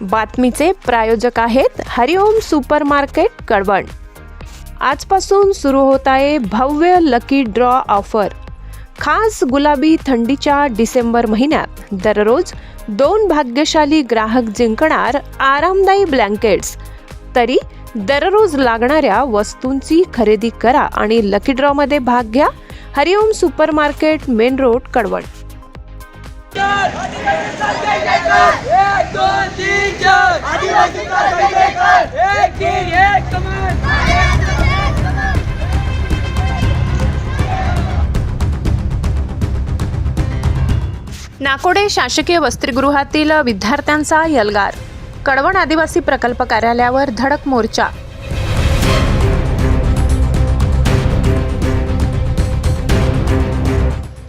बातमीचे प्रायोजक आहेत हरिओम सुपरमार्केट कळवण। आजपासून सुरू होत आहे भव्य लकी ड्रॉ ऑफर। खास गुलाबी थंडीच्या डिसेंबर महिन्यात दररोज 2 भाग्यशाली ग्राहक जिंकणार आरामदायी ब्लँकेट्स। तरी दररोज लागणाऱ्या वस्तूंची खरेदी करा आणि लकी ड्रॉ मध्ये भाग घ्या। हरिओम सुपरमार्केट, मेन रोड, कळवण। नाकोडे शासकीय वसतिगृहातील विद्यार्थ्यांचा यल्गार। कळवण आदिवासी प्रकल्प कार्यालयावर धडक मोर्चा।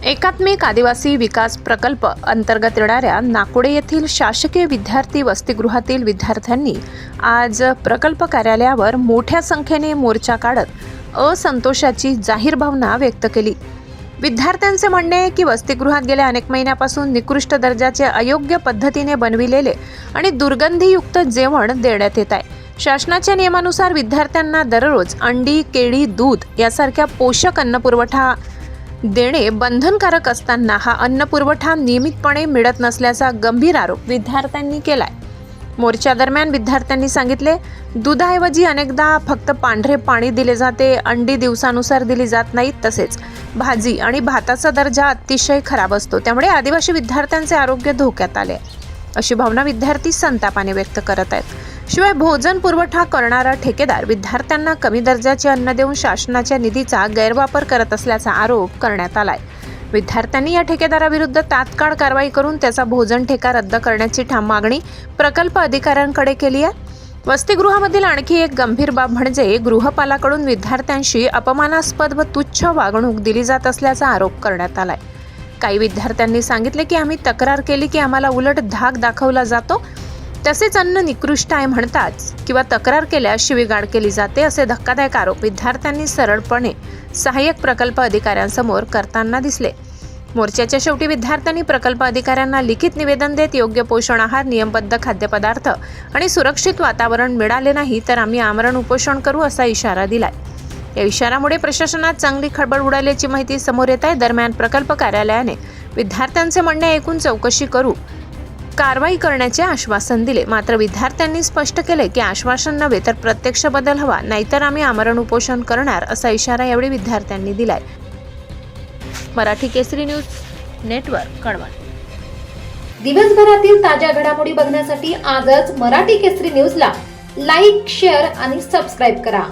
एकात्मिक आदिवासी विकास प्रकल्प अंतर्गत येणाऱ्या नाकोडे येथील शासकीय विद्यार्थी वसतिगृहातील विद्यार्थ्यांनी आज प्रकल्प कार्यालयावर मोठ्या संख्येने मोर्चा काढत असंतोषाची जाहीर भावना व्यक्त केली। विद्यार्थ्यांचे म्हणणे आहे की वसतिगृहात गेल्या अनेक महिन्यापासून निकृष्ट दर्जाचे अयोग्य पद्धतीने बनविलेले आणि दुर्गंधीयुक्त जेवण देण्यात येत आहे। शासनाच्या नियमानुसार विद्यार्थ्यांना दररोज अंडी, केळी, दूध यासारख्या पोषक अन्नपुरवठा देणे बंधनकारक असताना हा अन्नपुरवठा नियमितपणे मिळत नसल्याचा गंभीर आरोप विद्यार्थ्यांनी केलाय। मोर्चा दरम्यान विद्यार्थ्यांनी सांगितले, दुधाऐवजी अनेकदा फक्त पांढरे पाणी दिले जाते, अंडी दिवसानुसार दिली जात नाहीत, तसेच भाजी आणि भाताचा दर्जा अतिशय खराब असतो, त्यामुळे आदिवासी विद्यार्थ्यांचे आरोग्य धोक्यात आले अशी भावना विद्यार्थी संतापाने व्यक्त करत आहेत। शिवाय भोजन पुरवठा करणारा ठेकेदार विद्यार्थ्यांना कमी दर्जाचे अन्न देऊन शासनाच्या निधीचा गैरवापर करत असल्याचा आरोप करण्यात आलाय। विद्यार्थ्यांनी या ठेकेदाराविरुद्ध तात्काळ कारवाई करून त्याचा भोजन ठेका रद्द करण्याची ठाम मागणी प्रकल्प अधिकाऱ्यांकडे केली आहे। वसतिगृहामधील आणखी एक गंभीर बाब म्हणजे गृहपालाकडून विद्यार्थ्यांशी अपमानास्पद व तुच्छ वागणूक दिली जात असल्याचा आरोप करण्यात आलाय। काही विद्यार्थ्यांनी सांगितले की आम्ही तक्रार केली की आम्हाला उलट धाक दाखवला जातो, तसेच अन्न निकृष्ट आहे म्हणताच किंवा तक्रार केल्यास शिवीगाळ केली जाते असे धक्कादायक आरोप विद्यार्थ्यांनी सरळपणे सहाय्यक प्रकल्प अधिकाऱ्यांसमोर करताना दिसले। मोर्चाच्या शेवटी विद्यार्थ्यांनी प्रकल्प अधिकाऱ्यांना लिखित निवेदन देत योग्य पोषण आहार, नियमबद्ध खाद्यपदार्थ आणि सुरक्षित वातावरण मिळाले नाही तर आम्ही आमरण उपोषण करू असा इशारा दिलाय। या इशारामुळे प्रशासनात चांगली खळबळ उडाल्याची माहिती समोर येत आहे। दरम्यान प्रकल्प कार्यालयाने विद्यार्थ्यांचे म्हणणे ऐकून चौकशी करू कारवाई करण्याचे आश्वासन दिले। मात्र विद्यार्थ्यांनी स्पष्ट केले की आश्वासन नव्हे तर प्रत्यक्ष बदल हवा, नाहीतर आम्ही आमरण उपोषण करणार असा इशारा यावेळी विद्यार्थ्यांनी दिलाय। मराठी केसरी न्यूज नेटवर्क, कळवण। दिवसभरातील ताज्या घडामोडी बघण्यासाठी आजच मराठी केसरी न्यूजला लाईक, शेअर आणि सबस्क्राईब करा।